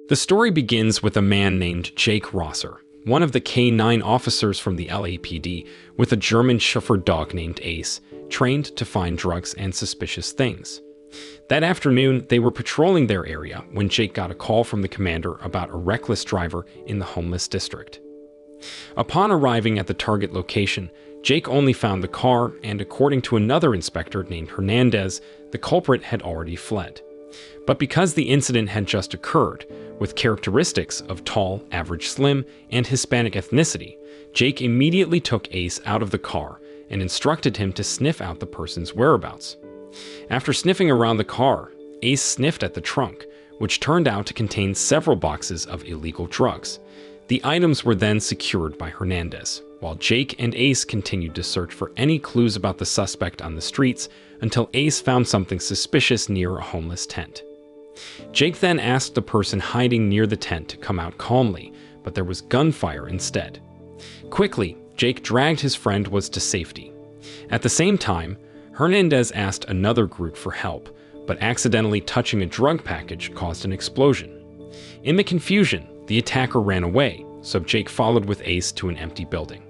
The story begins with a man named Jake Rosser, one of the K-9 officers from the LAPD, with a German Shepherd dog named Ace, trained to find drugs and suspicious things. That afternoon, they were patrolling their area when Jake got a call from the commander about a reckless driver in the homeless district. Upon arriving at the target location, Jake only found the car, and according to another inspector named Hernandez, the culprit had already fled. But because the incident had just occurred, with characteristics of tall, average slim, and Hispanic ethnicity, Jake immediately took Ace out of the car and instructed him to sniff out the person's whereabouts. After sniffing around the car, Ace sniffed at the trunk, which turned out to contain several boxes of illegal drugs. The items were then secured by Hernandez, while Jake and Ace continued to search for any clues about the suspect on the streets until Ace found something suspicious near a homeless tent. Jake then asked the person hiding near the tent to come out calmly, but there was gunfire instead. Quickly, Jake dragged his friend to safety. At the same time, Hernandez asked another group for help, but accidentally touching a drug package caused an explosion. In the confusion, the attacker ran away, so Jake followed with Ace to an empty building.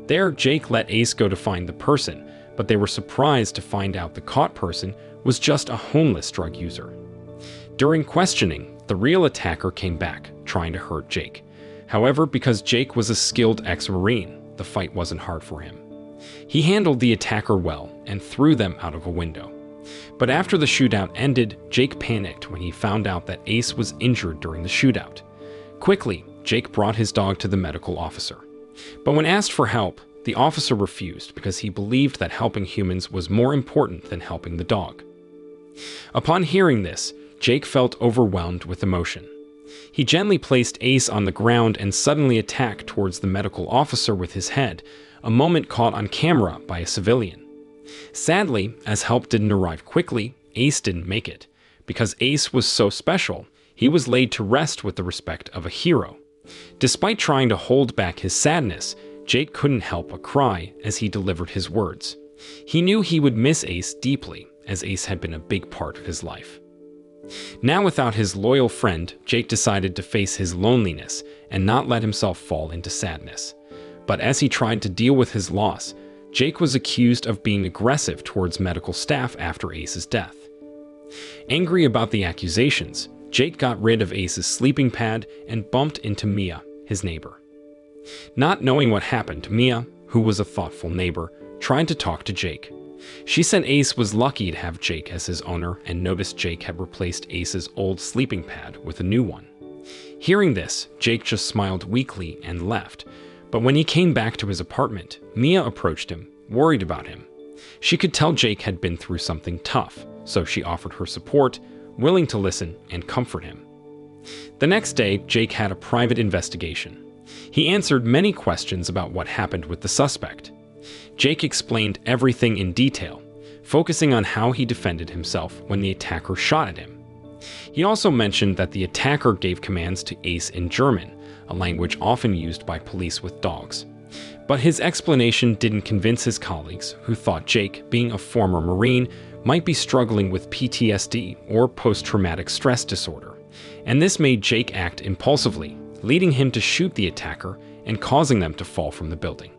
There, Jake let Ace go to find the person, but they were surprised to find out the caught person was just a homeless drug user. During questioning, the real attacker came back, trying to hurt Jake. However, because Jake was a skilled ex-Marine, the fight wasn't hard for him. He handled the attacker well and threw them out of a window. But after the shootout ended, Jake panicked when he found out that Ace was injured during the shootout. Quickly, Jake brought his dog to the medical officer. But when asked for help, the officer refused because he believed that helping humans was more important than helping the dog. Upon hearing this, Jake felt overwhelmed with emotion. He gently placed Ace on the ground and suddenly attacked towards the medical officer with his head, a moment caught on camera by a civilian. Sadly, as help didn't arrive quickly, Ace didn't make it. Because Ace was so special, he was laid to rest with the respect of a hero. Despite trying to hold back his sadness, Jake couldn't help but cry as he delivered his words. He knew he would miss Ace deeply, as Ace had been a big part of his life. Now without his loyal friend, Jake decided to face his loneliness and not let himself fall into sadness. But as he tried to deal with his loss, Jake was accused of being aggressive towards medical staff after Ace's death. Angry about the accusations, Jake got rid of Ace's sleeping pad and bumped into Mia, his neighbor. Not knowing what happened, Mia, who was a thoughtful neighbor, tried to talk to Jake. She said Ace was lucky to have Jake as his owner and noticed Jake had replaced Ace's old sleeping pad with a new one. Hearing this, Jake just smiled weakly and left, but when he came back to his apartment, Mia approached him, worried about him. She could tell Jake had been through something tough, so she offered her support, willing to listen and comfort him. The next day, Jake had a private investigation. He answered many questions about what happened with the suspect. Jake explained everything in detail, focusing on how he defended himself when the attacker shot at him. He also mentioned that the attacker gave commands to Ace in German, a language often used by police with dogs. But his explanation didn't convince his colleagues, who thought Jake, being a former Marine, might be struggling with PTSD or post-traumatic stress disorder, and this made Jake act impulsively, leading him to shoot the attacker and causing them to fall from the building.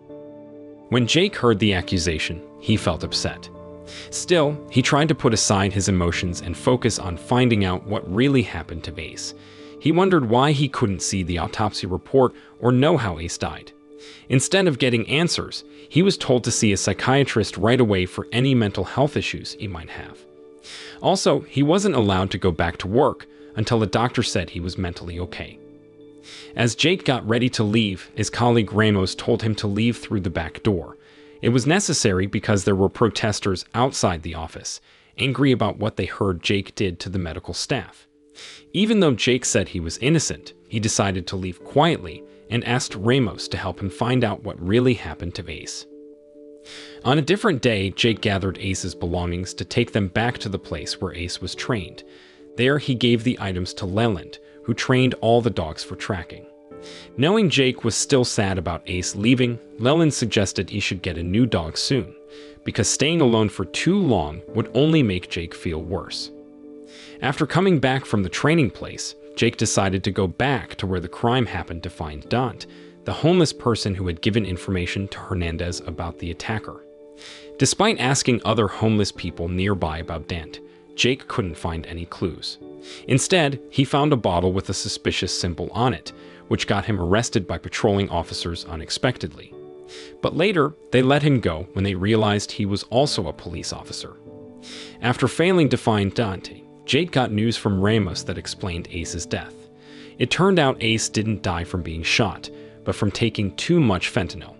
When Jake heard the accusation, he felt upset. Still, he tried to put aside his emotions and focus on finding out what really happened to Ace. He wondered why he couldn't see the autopsy report or know how Ace died. Instead of getting answers, he was told to see a psychiatrist right away for any mental health issues he might have. Also, he wasn't allowed to go back to work until the doctor said he was mentally okay. As Jake got ready to leave, his colleague Ramos told him to leave through the back door. It was necessary because there were protesters outside the office, angry about what they heard Jake did to the medical staff. Even though Jake said he was innocent, he decided to leave quietly and asked Ramos to help him find out what really happened to Ace. On a different day, Jake gathered Ace's belongings to take them back to the place where Ace was trained. There, he gave the items to Leland, who trained all the dogs for tracking. Knowing Jake was still sad about Ace leaving, Leland suggested he should get a new dog soon, because staying alone for too long would only make Jake feel worse. After coming back from the training place, Jake decided to go back to where the crime happened to find Dante, the homeless person who had given information to Hernandez about the attacker. Despite asking other homeless people nearby about Dante, Jake couldn't find any clues. Instead, he found a bottle with a suspicious symbol on it, which got him arrested by patrolling officers unexpectedly. But later, they let him go when they realized he was also a police officer. After failing to find Dante, Jake got news from Ramos that explained Ace's death. It turned out Ace didn't die from being shot, but from taking too much fentanyl.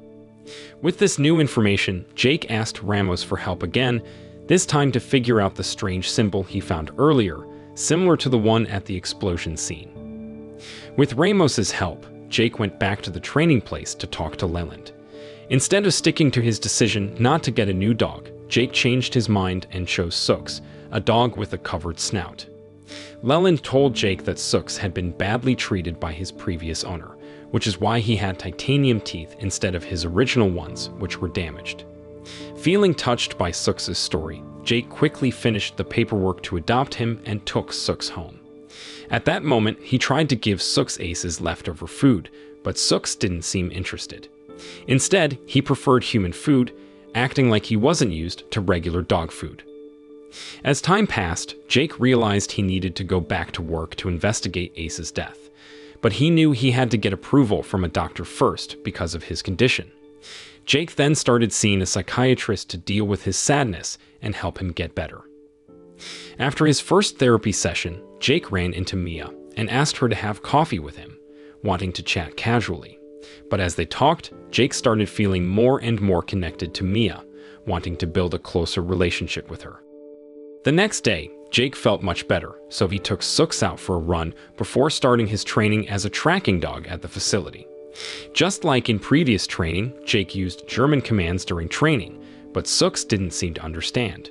With this new information, Jake asked Ramos for help again, this time to figure out the strange symbol he found earlier, similar to the one at the explosion scene. With Ramos's help, Jake went back to the training place to talk to Leland. Instead of sticking to his decision not to get a new dog, Jake changed his mind and chose Sooks, a dog with a covered snout. Leland told Jake that Sooks had been badly treated by his previous owner, which is why he had titanium teeth instead of his original ones, which were damaged. Feeling touched by Sooks' story, Jake quickly finished the paperwork to adopt him and took Sooks home. At that moment, he tried to give Sooks Ace's leftover food, but Sooks didn't seem interested. Instead, he preferred human food, acting like he wasn't used to regular dog food. As time passed, Jake realized he needed to go back to work to investigate Ace's death, but he knew he had to get approval from a doctor first because of his condition. Jake then started seeing a psychiatrist to deal with his sadness and help him get better. After his first therapy session, Jake ran into Mia and asked her to have coffee with him, wanting to chat casually. But as they talked, Jake started feeling more and more connected to Mia, wanting to build a closer relationship with her. The next day, Jake felt much better, so he took Sooks out for a run before starting his training as a tracking dog at the facility. Just like in previous training, Jake used German commands during training, but Sooks didn't seem to understand.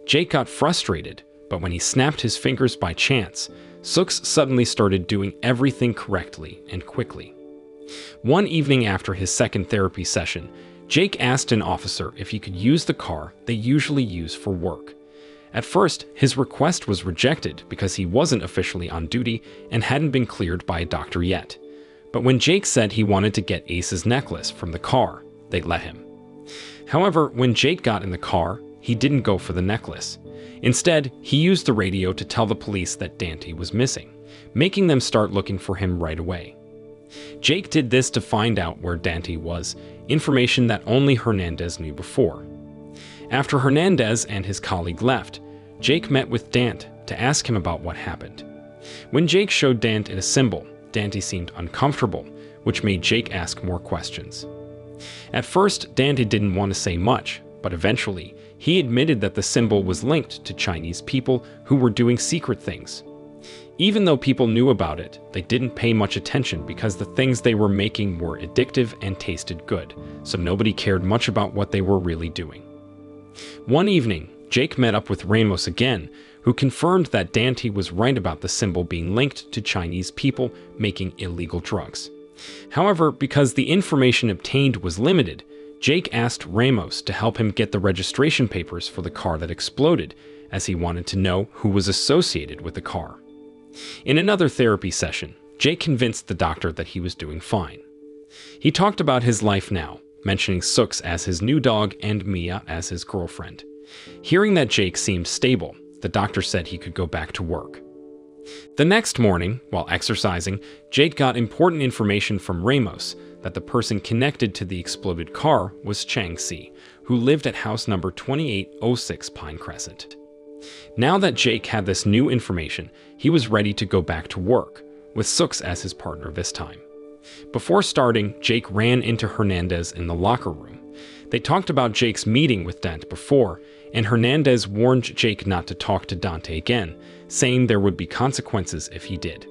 Jake got frustrated, but when he snapped his fingers by chance, Sooks suddenly started doing everything correctly and quickly. One evening after his second therapy session, Jake asked an officer if he could use the car they usually use for work. At first, his request was rejected because he wasn't officially on duty and hadn't been cleared by a doctor yet. But when Jake said he wanted to get Ace's necklace from the car, they let him. However, when Jake got in the car, he didn't go for the necklace. Instead, he used the radio to tell the police that Dante was missing, making them start looking for him right away. Jake did this to find out where Dante was, information that only Hernandez knew before. After Hernandez and his colleague left, Jake met with Dante to ask him about what happened. When Jake showed Dante a symbol, Dante seemed uncomfortable, which made Jake ask more questions. At first, Dante didn't want to say much, but eventually, he admitted that the symbol was linked to Chinese people who were doing secret things. Even though people knew about it, they didn't pay much attention because the things they were making were addictive and tasted good, so nobody cared much about what they were really doing. One evening, Jake met up with Ramos again, who confirmed that Dante was right about the symbol being linked to Chinese people making illegal drugs. However, because the information obtained was limited, Jake asked Ramos to help him get the registration papers for the car that exploded, as he wanted to know who was associated with the car. In another therapy session, Jake convinced the doctor that he was doing fine. He talked about his life now, mentioning Sooks as his new dog and Mia as his girlfriend. Hearing that Jake seemed stable, the doctor said he could go back to work. The next morning, while exercising, Jake got important information from Ramos that the person connected to the exploded car was Chang Si, who lived at house number 2806 Pine Crescent. Now that Jake had this new information, he was ready to go back to work, with Sooks as his partner this time. Before starting, Jake ran into Hernandez in the locker room. They talked about Jake's meeting with Dante before, and Hernandez warned Jake not to talk to Dante again, saying there would be consequences if he did.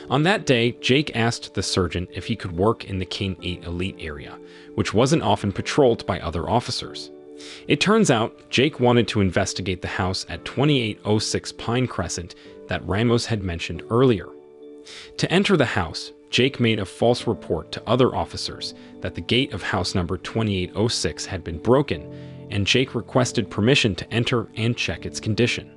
On that day, Jake asked the surgeon if he could work in the King 8 Elite area, which wasn't often patrolled by other officers. It turns out, Jake wanted to investigate the house at 2806 Pine Crescent that Ramos had mentioned earlier. To enter the house, Jake made a false report to other officers that the gate of house number 2806 had been broken, and Jake requested permission to enter and check its condition.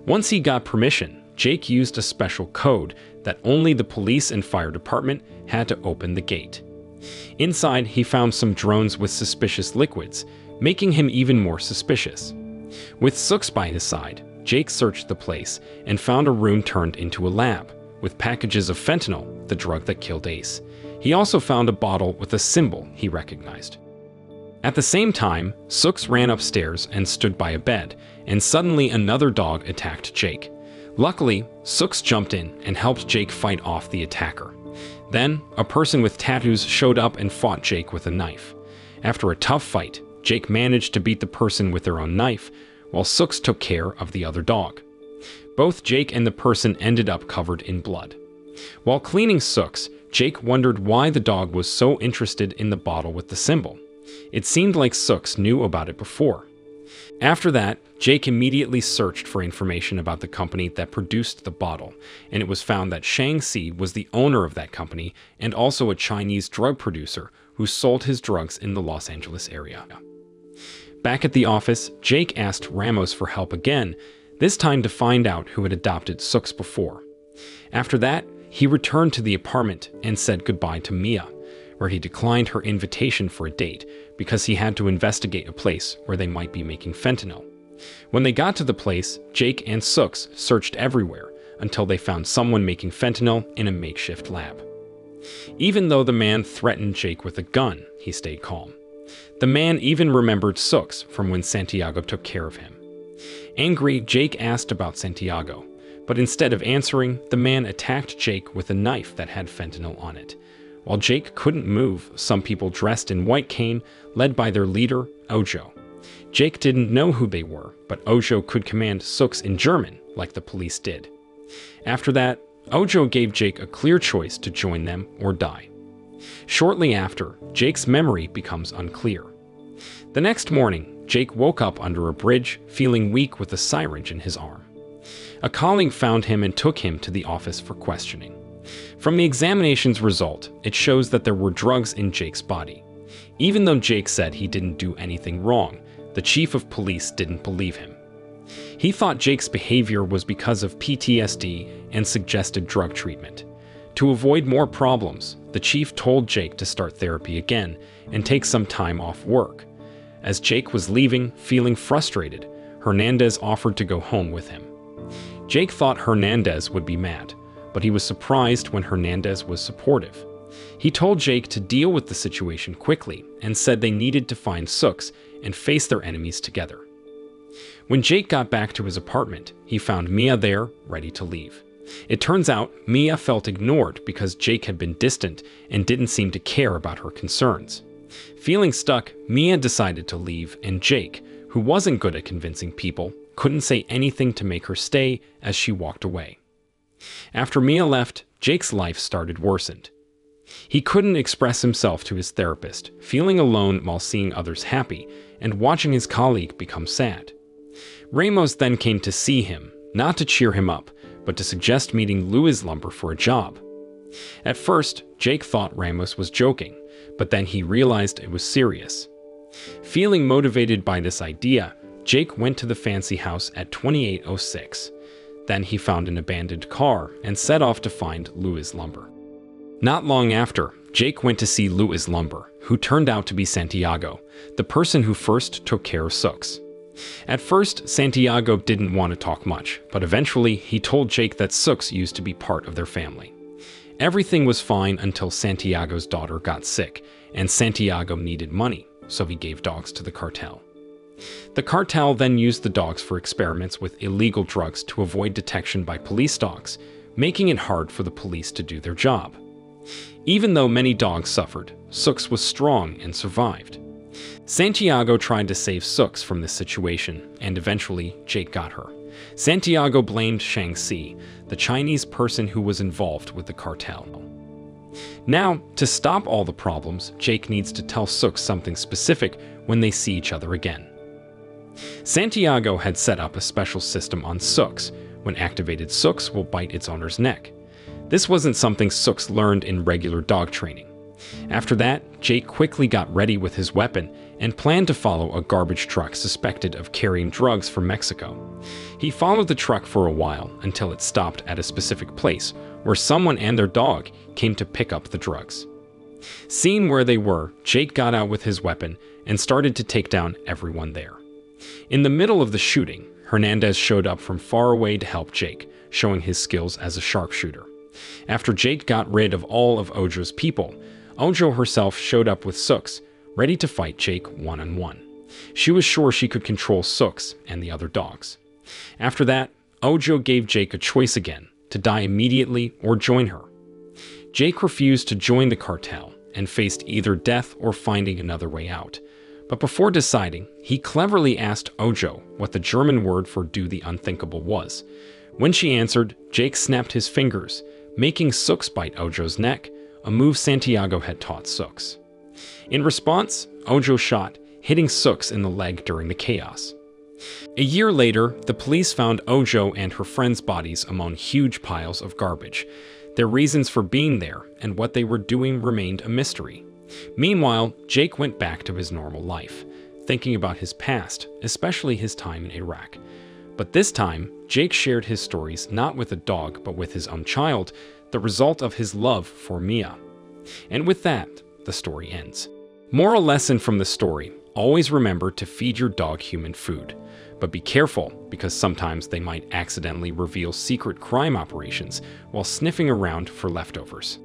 Once he got permission, Jake used a special code that only the police and fire department had to open the gate. Inside, he found some drones with suspicious liquids, making him even more suspicious. With Sooks by his side, Jake searched the place and found a room turned into a lab, with packages of fentanyl, the drug that killed Ace. He also found a bottle with a symbol he recognized. At the same time, Sooks ran upstairs and stood by a bed, and suddenly another dog attacked Jake. Luckily, Sooks jumped in and helped Jake fight off the attacker. Then, a person with tattoos showed up and fought Jake with a knife. After a tough fight, Jake managed to beat the person with their own knife, while Sooks took care of the other dog. Both Jake and the person ended up covered in blood. While cleaning Sooks, Jake wondered why the dog was so interested in the bottle with the symbol. It seemed like Sooks knew about it before. After that, Jake immediately searched for information about the company that produced the bottle, and it was found that Shang-Chi was the owner of that company and also a Chinese drug producer who sold his drugs in the Los Angeles area. Back at the office, Jake asked Ramos for help again, this time to find out who had adopted Sooks before. After that, he returned to the apartment and said goodbye to Mia, where he declined her invitation for a date because he had to investigate a place where they might be making fentanyl. When they got to the place, Jake and Sooks searched everywhere until they found someone making fentanyl in a makeshift lab. Even though the man threatened Jake with a gun, he stayed calm. The man even remembered Sooks from when Santiago took care of him. Angry, Jake asked about Santiago, but instead of answering, the man attacked Jake with a knife that had fentanyl on it. While Jake couldn't move, some people dressed in white came, led by their leader, Ojo. Jake didn't know who they were, but Ojo could command Sooks in German, like the police did. After that, Ojo gave Jake a clear choice to join them or die. Shortly after, Jake's memory becomes unclear. The next morning, Jake woke up under a bridge, feeling weak with a syringe in his arm. A colleague found him and took him to the office for questioning. From the examination's result, it shows that there were drugs in Jake's body. Even though Jake said he didn't do anything wrong, the chief of police didn't believe him. He thought Jake's behavior was because of PTSD and suggested drug treatment. To avoid more problems, the chief told Jake to start therapy again and take some time off work. As Jake was leaving, feeling frustrated, Hernandez offered to go home with him. Jake thought Hernandez would be mad, but he was surprised when Hernandez was supportive. He told Jake to deal with the situation quickly and said they needed to find Sooks and face their enemies together. When Jake got back to his apartment, he found Mia there, ready to leave. It turns out Mia felt ignored because Jake had been distant and didn't seem to care about her concerns. Feeling stuck, Mia decided to leave, and Jake, who wasn't good at convincing people, couldn't say anything to make her stay as she walked away. After Mia left, Jake's life started worsened. He couldn't express himself to his therapist, feeling alone while seeing others happy and watching his colleague become sad. Ramos then came to see him, not to cheer him up, but to suggest meeting Luis Lumber for a job. At first, Jake thought Ramos was joking, but then he realized it was serious. Feeling motivated by this idea, Jake went to the fancy house at 2806. Then he found an abandoned car and set off to find Luis Lumber. Not long after, Jake went to see Luis Lumber, who turned out to be Santiago, the person who first took care of Sooks. At first, Santiago didn't want to talk much, but eventually he told Jake that Sooks used to be part of their family. Everything was fine until Santiago's daughter got sick, and Santiago needed money, so he gave dogs to the cartel. The cartel then used the dogs for experiments with illegal drugs to avoid detection by police dogs, making it hard for the police to do their job. Even though many dogs suffered, Sooks was strong and survived. Santiago tried to save Sooks from this situation, and eventually Jake got her. Santiago blamed Shang-Chi, the Chinese person who was involved with the cartel. Now, to stop all the problems, Jake needs to tell Sooks something specific when they see each other again. Santiago had set up a special system on Sooks. When activated, Sooks will bite its owner's neck. This wasn't something Sooks learned in regular dog training. After that, Jake quickly got ready with his weapon and planned to follow a garbage truck suspected of carrying drugs from Mexico. He followed the truck for a while until it stopped at a specific place where someone and their dog came to pick up the drugs. Seeing where they were, Jake got out with his weapon and started to take down everyone there. In the middle of the shooting, Hernandez showed up from far away to help Jake, showing his skills as a sharpshooter. After Jake got rid of all of Ojo's people, Ojo herself showed up with Sooks, ready to fight Jake one-on-one. She was sure she could control Sooks and the other dogs. After that, Ojo gave Jake a choice again, to die immediately or join her. Jake refused to join the cartel and faced either death or finding another way out. But before deciding, he cleverly asked Ojo what the German word for do the unthinkable was. When she answered, Jake snapped his fingers, making Sooks bite Ojo's neck, a move Santiago had taught Sooks. In response, Ojo shot, hitting Sooks in the leg during the chaos. A year later, the police found Ojo and her friends' bodies among huge piles of garbage. Their reasons for being there and what they were doing remained a mystery. Meanwhile, Jake went back to his normal life, thinking about his past, especially his time in Iraq. But this time, Jake shared his stories not with a dog but with his own child, the result of his love for Mia. And with that, the story ends. Moral lesson from the story: always remember to feed your dog human food. But be careful, because sometimes they might accidentally reveal secret crime operations while sniffing around for leftovers.